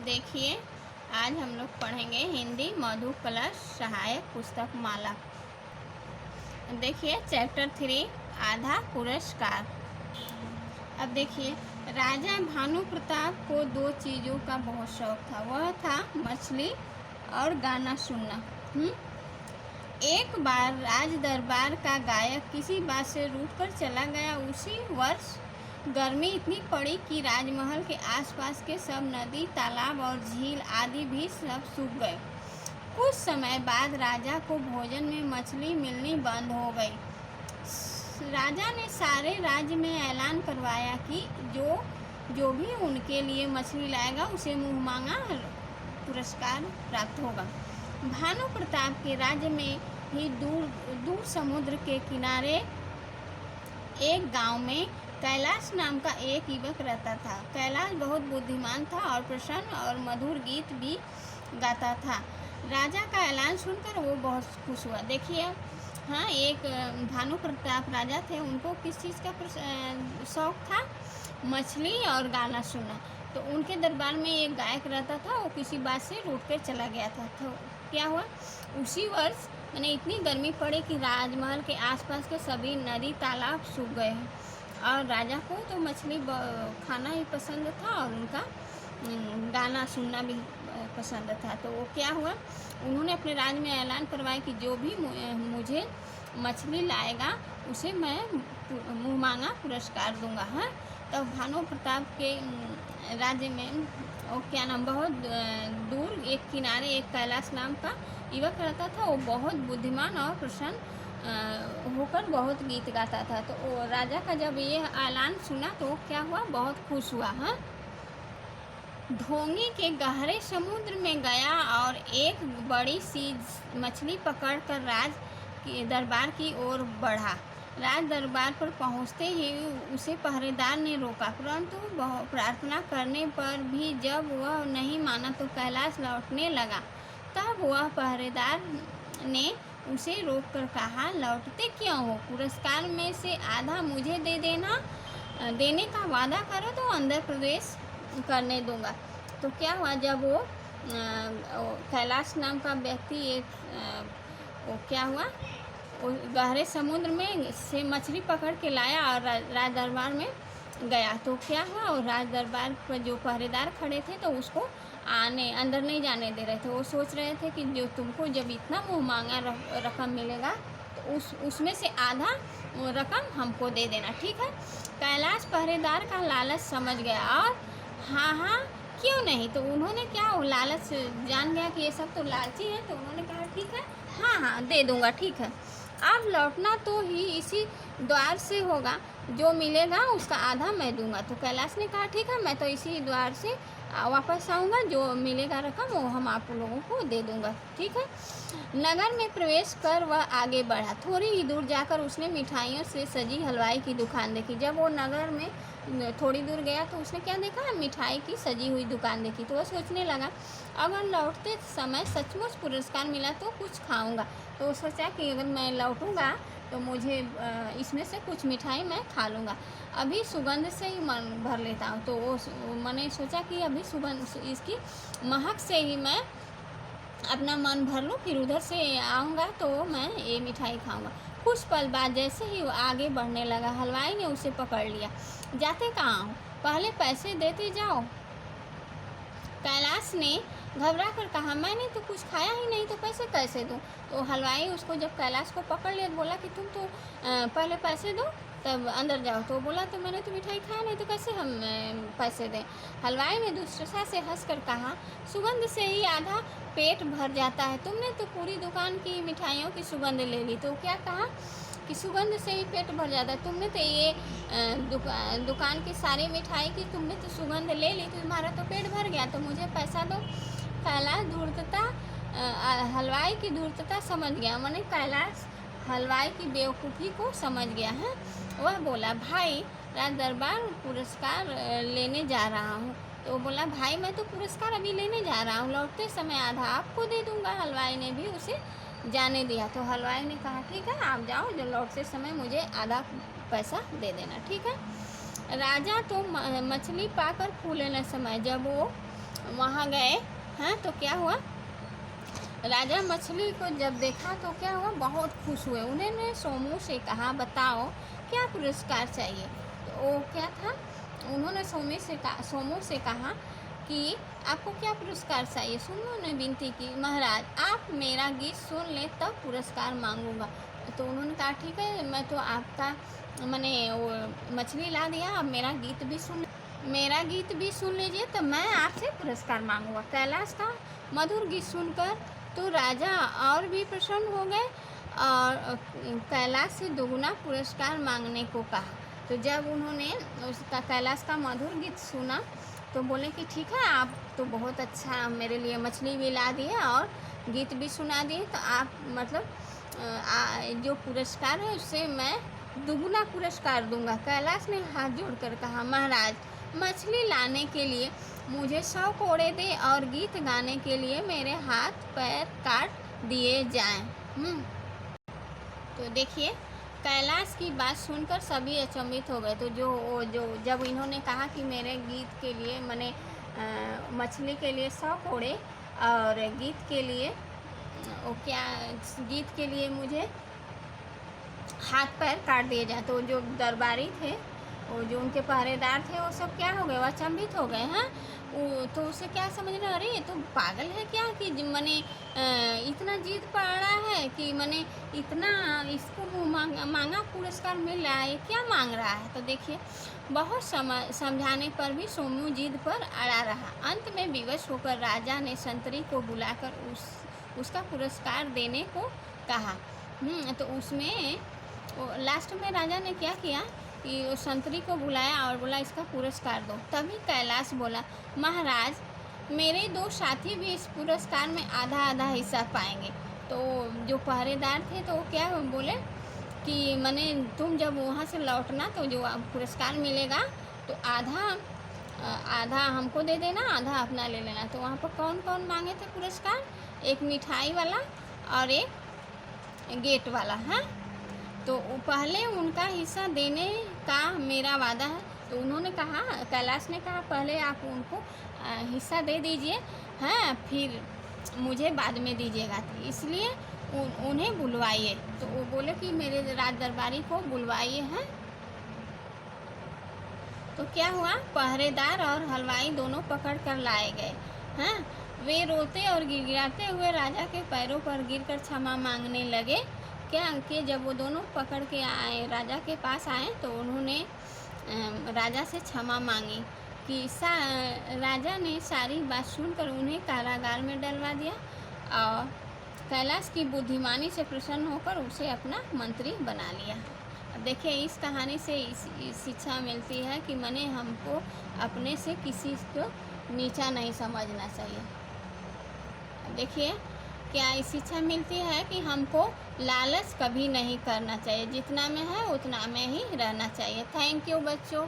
देखिए, आज हम लोग पढ़ेंगे हिंदी मधु कलश सहायक पुस्तक माला। देखिए चैप्टर 3 आधा पुरस्कार। अब देखिए, राजा भानु प्रताप को दो चीज़ों का बहुत शौक था। वह था मछली और गाना सुनना। एक बार राज दरबार का गायक किसी बात से रूठ कर चला गया। उसी वर्ष गर्मी इतनी पड़ी कि राजमहल के आसपास के सब नदी, तालाब और झील आदि भी सब सूख गए। कुछ समय बाद राजा को भोजन में मछली मिलनी बंद हो गई। राजा ने सारे राज्य में ऐलान करवाया कि जो भी उनके लिए मछली लाएगा उसे मुँह मांगा पुरस्कार प्राप्त होगा। भानु प्रताप के राज्य में ही दूर समुद्र के किनारे एक गांव में कैलाश नाम का एक युवक रहता था। कैलाश बहुत बुद्धिमान था और प्रसन्न और मधुर गीत भी गाता था। राजा का ऐलान सुनकर वो बहुत खुश हुआ। देखिए, हाँ, एक भानु प्रताप राजा थे। उनको किस चीज़ का शौक था? मछली और गाना सुनना। तो उनके दरबार में एक गायक रहता था। वो किसी बात से रूठ कर चला गया था। तो क्या हुआ, उसी वर्ष मैंने इतनी गर्मी पड़ी कि राजमहल के आसपास के सभी नदी तालाब सूख गए हैं। और राजा को तो मछली खाना ही पसंद था और उनका गाना सुनना भी पसंद था। तो वो क्या हुआ, उन्होंने अपने राज्य में ऐलान करवाया कि जो भी मुझे मछली लाएगा उसे मैं मुँह मांगा पुरस्कार दूंगा। हाँ, तो भानु प्रताप के राज्य में वो क्या नाम, बहुत दूर एक किनारे एक कैलाश नाम का युवक रहता था। वो बहुत बुद्धिमान और प्रसन्न होकर बहुत गीत गाता था। तो वो राजा का जब ये ऐलान सुना तो क्या हुआ, बहुत खुश हुआ। हाँ, ढोंगी के गहरे समुद्र में गया और एक बड़ी सी मछली पकड़कर राज के दरबार की ओर बढ़ा। राज दरबार पर पहुंचते ही उसे पहरेदार ने रोका, परंतु प्रार्थना करने पर भी जब वह नहीं माना तो कैलाश लौटने लगा। तब वह पहरेदार ने उसे रोककर कहा, लौटते क्यों हो? पुरस्कार में से आधा मुझे देने का वादा करो तो अंदर प्रवेश करने दूंगा। तो क्या हुआ, जब वो कैलाश नाम का व्यक्ति वो क्या हुआ, वो गहरे समुद्र में से मछली पकड़ के लाया और राज दरबार में गया। तो क्या हुआ, और राज दरबार पर जो पहरेदार खड़े थे तो उसको अंदर नहीं जाने दे रहे थे। वो सोच रहे थे कि जो तुमको जब इतना मुँह मांगा रकम मिलेगा तो उसमें से आधा रकम हमको दे देना, ठीक है? कैलाश पहरेदार का लालच समझ गया और हाँ क्यों नहीं। तो उन्होंने क्या, वो लालच जान गया कि ये सब तो लालची है। तो उन्होंने कहा ठीक है, हाँ दे दूंगा, ठीक है। अब लौटना तो ही इसी द्वार से होगा, जो मिलेगा उसका आधा मैं दूंगा। तो कैलाश ने कहा ठीक है, मैं तो इसी द्वार से वापस आऊँगा, जो मिलेगा रकम वो हम आप लोगों को दे दूंगा, ठीक है। नगर में प्रवेश कर वह आगे बढ़ा। थोड़ी ही दूर जाकर उसने मिठाइयों से सजी हलवाई की दुकान देखी। जब वो नगर में थोड़ी दूर गया तो उसने क्या देखा, मिठाई की सजी हुई दुकान देखी। तो वह सोचने लगा, अगर लौटते समय सचमुच पुरस्कार मिला तो कुछ खाऊंगा। तो वो सोचा कि अगर मैं लौटूंगा तो मुझे इसमें से कुछ मिठाई मैं खा लूँगा, अभी सुगंध से ही मन भर लेता हूँ। तो वो मैंने सोचा कि अभी सुगंध, इसकी महक से ही मैं अपना मन भर लूँ, फिर उधर से आऊँगा तो मैं ये मिठाई खाऊँगा। कुछ पल बाद जैसे ही वो आगे बढ़ने लगा, हलवाई ने उसे पकड़ लिया। जाते कहाँ हो, पहले पैसे देते जाओ। कैलाश ने घबरा कर कहा, मैंने तो कुछ खाया ही नहीं, तो पैसे कैसे दूँ? तो हलवाई उसको जब कैलाश को पकड़ लिया तो बोला कि तुम तो पहले पैसे दो तब अंदर जाओ। तो बोला तो मैंने तो मिठाई खाया नहीं, तो कैसे हम पैसे दें? हलवाई ने दुष्टता से हंसकर कहा, सुगंध से ही आधा पेट भर जाता है, तुमने तो पूरी दुकान की मिठाइयों की सुगंध ले ली। तो क्या कहा कि सुगंध से ही पेट भर जाता है, तुमने तो ये दुकान की सारी मिठाई की तुमने तो सुगंध ले ली, तो तुम्हारा तो पेट भर गया, तो मुझे पैसा दो। कैलाश धूर्तता, हलवाई की धूर्तता समझ गया। मैंने कैलाश हलवाई की बेवकूफ़ी को समझ गया है। वह बोला, भाई राज दरबार पुरस्कार लेने जा रहा हूँ। तो बोला, भाई मैं तो पुरस्कार अभी लेने जा रहा हूँ, लौटते समय आधा आपको दे दूँगा। हलवाई ने भी उसे जाने दिया। तो हलवाई ने कहा ठीक है, आप जाओ, जो लौटते समय मुझे आधा पैसा दे देना, ठीक है। राजा तो मछली पाकर फूले न समय, जब वो वहाँ गए हैं तो क्या हुआ, राजा मछली को जब देखा तो क्या हुआ, बहुत खुश हुए। उन्होंने सोमू से कहा बताओ क्या पुरस्कार चाहिए। तो वो क्या था, उन्होंने सोमू से कहा कि आपको क्या पुरस्कार चाहिए। सोमू ने विनती की, महाराज आप मेरा गीत सुन ले तब पुरस्कार मांगूंगा। तो उन्होंने कहा ठीक है, मैं तो आपका मैंने वो मछली ला दिया, अब मेरा गीत भी सुन लीजिए तो मैं आपसे पुरस्कार मांगूंगा। कैलाश का मधुर गीत सुनकर तो राजा और भी प्रसन्न हो गए और कैलाश से दोगुना पुरस्कार मांगने को कहा। तो जब उन्होंने उसका कैलाश का मधुर गीत सुना तो बोले कि ठीक है, आप तो बहुत अच्छा मेरे लिए मछली भी ला दिए और गीत भी सुना दिए, तो आप मतलब जो पुरस्कार है उससे मैं दुगुना पुरस्कार दूंगा। कैलाश ने हाथ जोड़कर कहा, महाराज मछली लाने के लिए मुझे 100 कोड़े दे और गीत गाने के लिए मेरे हाथ पैर काट दिए जाएं। तो देखिए कैलाश की बात सुनकर सभी अचंभित हो गए। तो जो जब इन्होंने कहा कि मेरे गीत के लिए मैंने मछली के लिए 100 कोड़े और गीत के लिए मुझे हाथ पैर काट दिए जाए, तो जो दरबारी थे और जो उनके पहरेदार थे वो सब क्या हो गए, वो अचंभित हो गए हैं। तो उसे क्या समझ रहे, अरे ये तो पागल है क्या कि मैंने इतना जिद पड़ा है कि मैंने इतना इसको मांगा पुरस्कार मिल रहा है, क्या मांग रहा है। तो देखिए बहुत समझाने पर भी सोमू जिद पर अड़ा रहा। अंत में विवश होकर राजा ने संतरी को बुलाकर उसका पुरस्कार देने को कहा। तो उसमें लास्ट में राजा ने क्या किया कि उस संतरी को बुलाया और बोला इसका पुरस्कार दो। तभी कैलाश बोला, महाराज मेरे 2 साथी भी इस पुरस्कार में आधा आधा हिस्सा पाएंगे। तो जो पहरेदार थे तो वो क्या बोले कि मैंने तुम जब वहाँ से लौटना तो जो पुरस्कार मिलेगा तो आधा हमको दे देना, आधा अपना ले लेना। तो वहाँ पर कौन कौन मांगे थे पुरस्कार, एक मिठाई वाला और एक गेट वाला है। तो पहले उनका हिस्सा देने का मेरा वादा है। तो उन्होंने कहा, कैलाश ने कहा पहले आप उनको हिस्सा दे दीजिए, हाँ फिर मुझे बाद में दीजिएगा। इसलिए उन्हें बुलवाइए। तो वो बोले कि मेरे राज दरबारी को बुलवाइए हैं। तो क्या हुआ, पहरेदार और हलवाई दोनों पकड़ कर लाए गए हैं। वे रोते और गिड़गिड़ाते हुए राजा के पैरों पर गिरकर क्षमा मांगने लगे। क्या कि जब वो दोनों पकड़ के आए, राजा के पास आए, तो उन्होंने राजा से क्षमा मांगी कि राजा ने सारी बात सुनकर उन्हें कारागार में डलवा दिया और कैलाश की बुद्धिमानी से प्रसन्न होकर उसे अपना मंत्री बना लिया। अब देखिए इस कहानी से शिक्षा मिलती है कि मैंने हमको अपने से किसी को नीचा नहीं समझना चाहिए। देखिए क्या इस शिक्षा मिलती है कि हमको लालच कभी नहीं करना चाहिए, जितना में है उतना में ही रहना चाहिए। थैंक यू बच्चों।